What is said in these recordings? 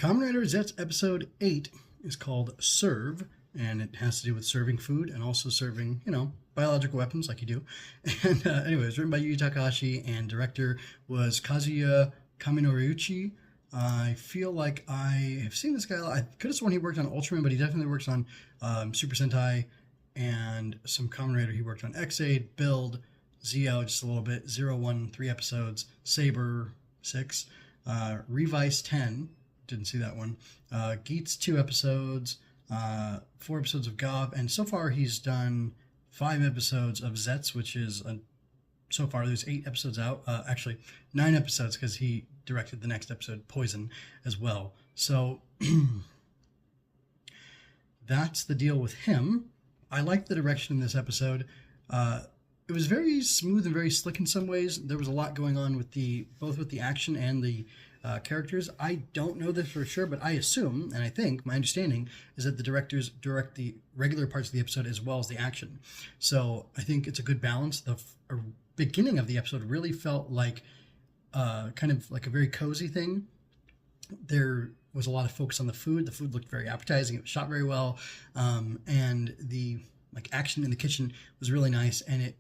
Kamen Rider Zeztz episode 8 is called Serve, and it has to do with serving food and also serving, biological weapons like you do. And anyway, it was written by Yu Takahashi, and director was Kazuya Kaminoriuchi. I feel like I have seen this guy. I could have sworn he worked on Ultraman, but he definitely works on Super Sentai and some Kamen Rider. He worked on X-Aid, Build, Zio just a little bit, 0, 3 episodes, Saber 6, Revice 10, didn't see that one, Geats 2 episodes, 4 episodes of Gov, and so far he's done 5 episodes of Zeztz, which is so far there's 8 episodes out, actually 9 episodes because he directed the next episode, Poison, as well. So that's the deal with him. I liked the direction in this episode. It was very smooth and very slick in some ways. There was a lot going on with both with the action and the characters. I don't know this for sure, but I assume, and I think, my understanding is that the directors direct the regular parts of the episode as well as the action. So I think it's a good balance. The beginning of the episode really felt like kind of like a very cozy thing. There was a lot of focus on the food. The food looked very appetizing. It was shot very well. And the action in the kitchen was really nice. And it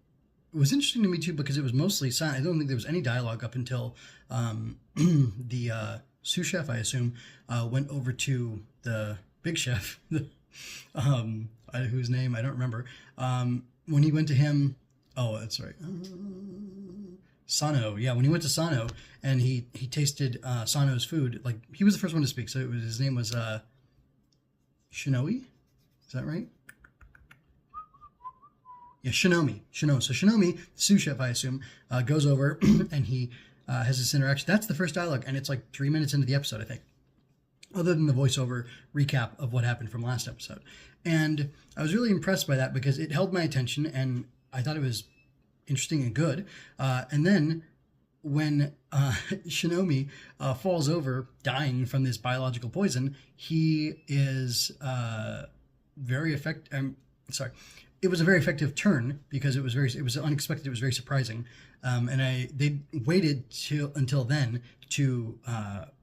was interesting to me too, because it was mostly silent. I don't think there was any dialogue up until the sous chef, I assume, went over to the big chef, whose name I don't remember. When he went to him, oh, that's right, Sano. Yeah, when he went to Sano and he tasted Sano's food, like he was the first one to speak. So his name was Shinoe. Is that right? Yeah, Shinomi. So Shinomi, sous chef, I assume, goes over and he has this interaction. That's the first dialogue, and it's like 3 minutes into the episode, I think, other than the voiceover recap of what happened from last episode. And I was really impressed by that because it held my attention, and I thought it was interesting and good. And then when Shinomi falls over, dying from this biological poison, he is very effective. It was a very effective turn because it was unexpected. It was very surprising, and they waited until then to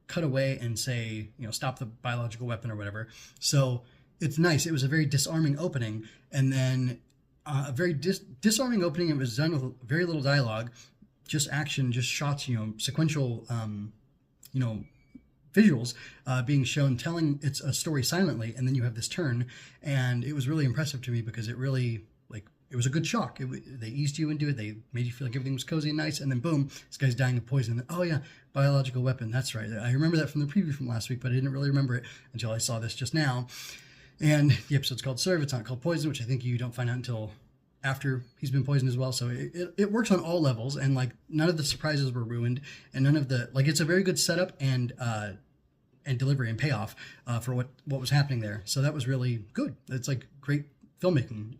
cut away and say, stop the biological weapon or whatever. So it's nice. It was a very disarming opening, and then a very disarming opening. It was done with very little dialogue, just action, just shots, sequential, visuals being shown, telling it's a story silently, and then you have this turn, and it was really impressive to me because it really, it was a good shock. They eased you into it. They made you feel like everything was cozy and nice, and then boom, this guy's dying of poison. And then, oh yeah, biological weapon. That's right. I remember that from the preview from last week, but I didn't really remember it until I saw this just now. And the episode's called Serve. It's not called Poison, which I think you don't find out until after he's been poisoned as well. So it works on all levels, and none of the surprises were ruined, and none of the it's a very good setup and delivery and payoff for what was happening there. So that was really good. It's great filmmaking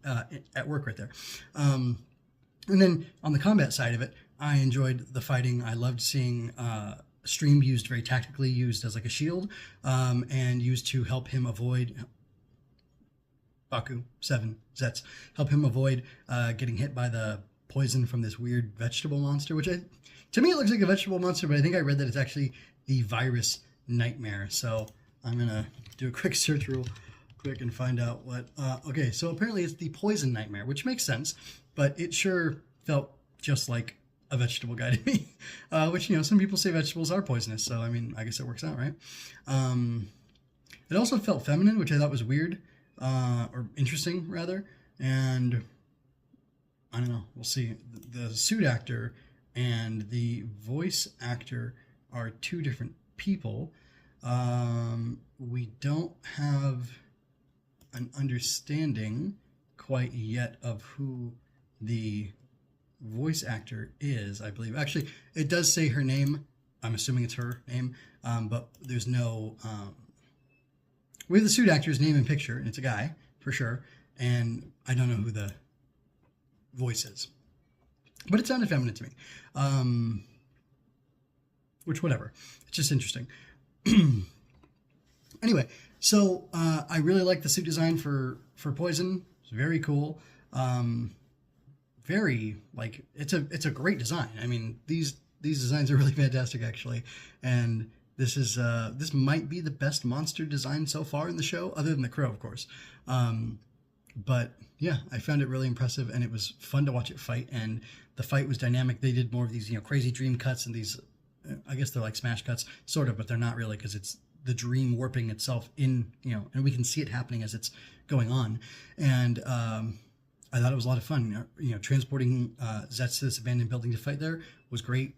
at work right there. And then on the combat side of it, I enjoyed the fighting. I loved seeing Stream used very tactically, used as a shield, and used to help him avoid Baku 7 Zeztz, help him avoid getting hit by the poison from this weird vegetable monster, which to me it looks like a vegetable monster, but I think I read that it's actually the virus nightmare. So I'm gonna do a quick search real quick and find out what okay, so apparently it's the poison nightmare, which makes sense, but it sure felt just like a vegetable guy to me, which some people say vegetables are poisonous, so I mean I guess it works out, right? It also felt feminine, which I thought was weird, or interesting rather, and I don't know, we'll see. The suit actor and the voice actor are 2 different people. We don't have an understanding quite yet of who the voice actor is, I believe. Actually, it does say her name. I'm assuming it's her name, but there's no... we have the suit actor's name and picture, and it's a guy, for sure, and I don't know who the voice is. But it sounded feminine to me. Which, whatever. It's just interesting. Anyway, so I really like the suit design for Poison. It's very cool. Very it's a great design. I mean, these designs are really fantastic actually, and This might be the best monster design so far in the show, other than the crow, of course. But yeah, I found it really impressive, and it was fun to watch it fight. And the fight was dynamic. They did more of these, crazy dream cuts and these, I guess they're like smash cuts, sort of, but they're not really, because it's the dream warping itself in, and we can see it happening as it's going on. And I thought it was a lot of fun. Transporting Zeztz to this abandoned building to fight there was great.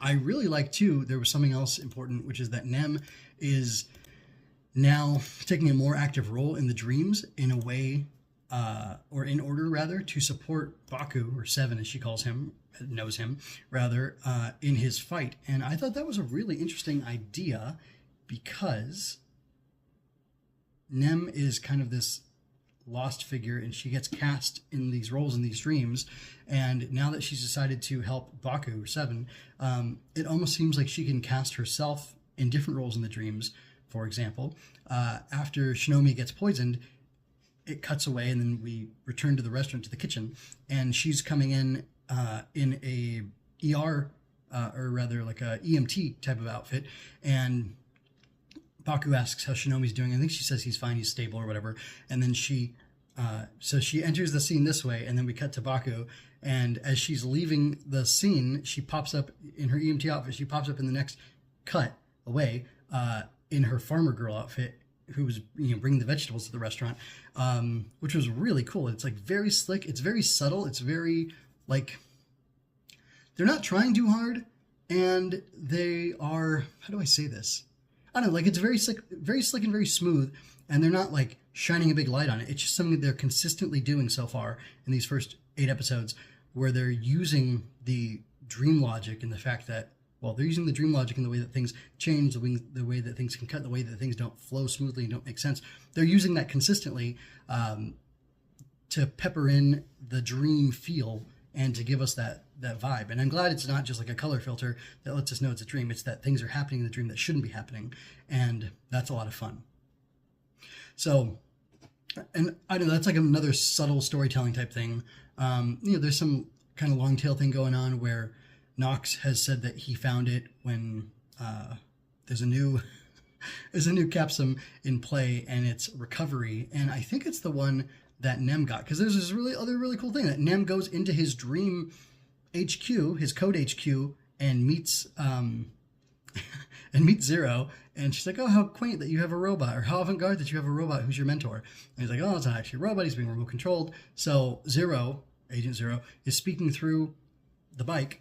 I really like, too, there was something else important, which is that Nem is now taking a more active role in the dreams in a way, or in order, rather, to support Baku, or Seven, as she calls him, knows him, rather, in his fight. And I thought that was a really interesting idea, because Nem is kind of this lost figure, and she gets cast in these roles in these dreams. And now that she's decided to help Baku, or Seven, it almost seems like she can cast herself in different roles in the dreams. For example, after Shinomi gets poisoned, it cuts away, and then we return to the restaurant, to the kitchen, and she's coming in a ER, or rather like a EMT type of outfit, and Baku asks how Shinomi's doing. I think she says he's fine, he's stable, or whatever. And then so she enters the scene this way, and then we cut to Baku, and as she's leaving the scene, she pops up in her EMT outfit. She pops up in the next cut away in her farmer girl outfit, who was bringing the vegetables to the restaurant, which was really cool. It's like very slick. It's very subtle. It's very like, they're not trying too hard, and they are, how do I say this? I don't know, like, it's very slick and very smooth, and they're not like shining a big light on it. It's just something that they're consistently doing so far in these first 8 episodes, where they're using the dream logic and the fact that, well, they're using the dream logic in the way that things change, the way that things can cut, the way that things don't flow smoothly and don't make sense. They're using that consistently to pepper in the dream feel and to give us that vibe. And I'm glad it's not just like a color filter that lets us know it's a dream. It's that things are happening in the dream that shouldn't be happening. And that's a lot of fun. So, and I don't know, that's like another subtle storytelling type thing. There's some kind of long tail thing going on where Nox has said that he found it when there's a new capsum in play, and it's recovery. And I think it's the one that Nem got, because there's this really cool thing that Nem goes into his dream HQ, his code HQ, and meets Zero, and she's like, oh, how quaint that you have a robot, or how avant-garde that you have a robot who's your mentor. And he's like, oh, it's not actually a robot, he's being remote controlled. So Agent Zero, is speaking through the bike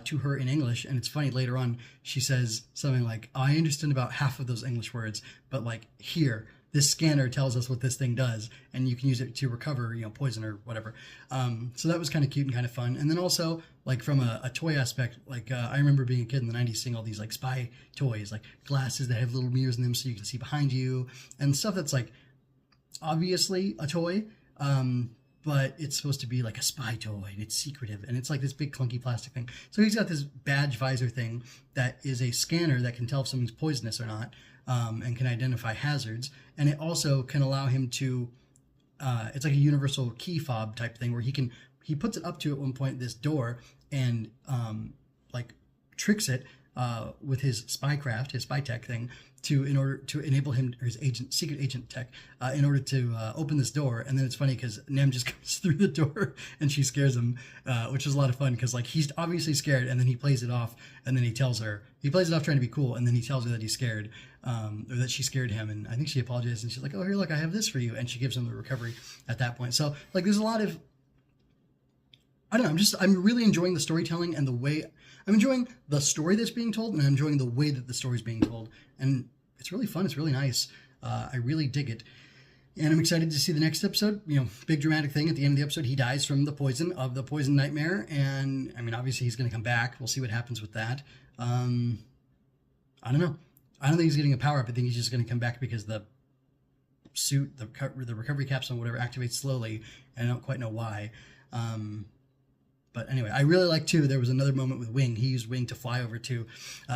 to her in English, and it's funny, later on she says something like, oh, I understand about half of those English words, but like, here, this scanner tells us what this thing does, and you can use it to recover, poison or whatever. So that was kind of cute and kind of fun. And then also, like, from a toy aspect, like, I remember being a kid in the 90s seeing all these, like, spy toys, like glasses that have little mirrors in them so you can see behind you, and stuff that's, like, obviously a toy, but it's supposed to be like a spy toy, and it's secretive, and it's like this big clunky plastic thing. So he's got this badge visor thing that is a scanner that can tell if something's poisonous or not, and can identify hazards. And it also can allow him to, it's like a universal key fob type thing, where he puts it up to, at one point, this door, and like tricks it with his spycraft, his spy tech thing, in order to enable him, or his secret agent tech, in order to open this door. And then it's funny because Nem just comes through the door and she scares him, which is a lot of fun, because like, he's obviously scared, and then he plays it off, and then he plays it off trying to be cool, and then he tells her that he's scared, or that she scared him, and I think she apologizes, and she's like, oh, here, look, I have this for you, and she gives him the recovery at that point. So like, there's a lot of, I don't know, I'm really enjoying the storytelling and the way, I'm enjoying the story that's being told, and I'm enjoying the way that the story's being told. And it's really fun. It's really nice. I really dig it. And I'm excited to see the next episode. Big dramatic thing. At the end of the episode, he dies from the poison nightmare. And, I mean, obviously he's going to come back. We'll see what happens with that. I don't know. I don't think he's getting a power-up. I think he's just going to come back because the suit, the recovery capsule, whatever, activates slowly. And I don't quite know why. But anyway, I really like, too, there was another moment with Wing. He used Wing to fly over to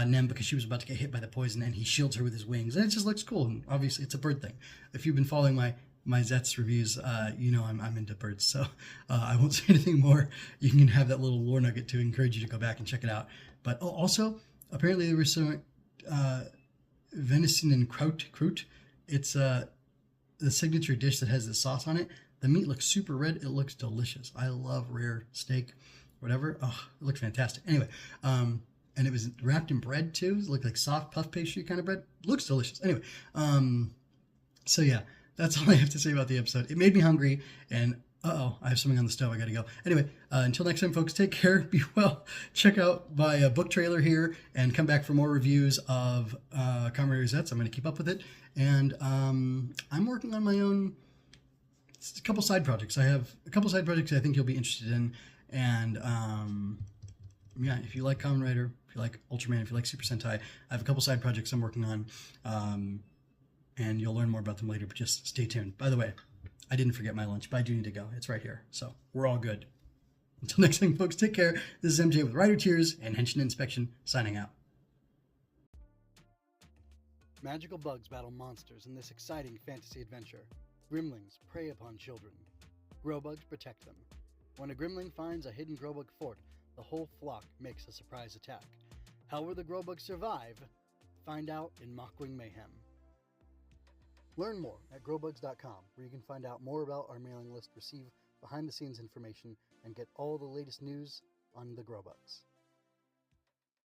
Nem because she was about to get hit by the poison, and he shields her with his wings. And it just looks cool. And obviously, it's a bird thing. If you've been following my Zeztz reviews, I'm into birds. So I won't say anything more. You can have that little lore nugget to encourage you to go back and check it out. But also, apparently there was some venison and croûte. It's the signature dish that has the sauce on it. The meat looks super red. It looks delicious. I love rare steak, whatever. Oh, it looks fantastic. Anyway, and it was wrapped in bread too. It looked like soft puff pastry kind of bread. Looks delicious. Anyway, so yeah, that's all I have to say about the episode. It made me hungry, and I have something on the stove. I gotta go. Anyway, until next time, folks, take care. Be well. Check out my book trailer here, and come back for more reviews of Kamen Rider Zeztz. I'm gonna keep up with it, and I'm working on my own. A couple side projects. I have a couple side projects I think you'll be interested in, and yeah, if you like Kamen Rider, if you like Ultraman, if you like Super Sentai, I have a couple side projects I'm working on, and you'll learn more about them later, but just stay tuned. By the way, I didn't forget my lunch, but I do need to go. It's right here, so we're all good. Until next time, folks, take care. This is MJ with Rider Tears and Henshin Inspection, signing out. Magical bugs battle monsters in this exciting fantasy adventure. Gremlings prey upon children. Growbugs protect them. When a gremling finds a hidden growbug fort, the whole flock makes a surprise attack. How will the growbugs survive? Find out in Mockwing Mayhem. Learn more at growbugs.com, where you can find out more about our mailing list, receive behind-the-scenes information, and get all the latest news on the growbugs.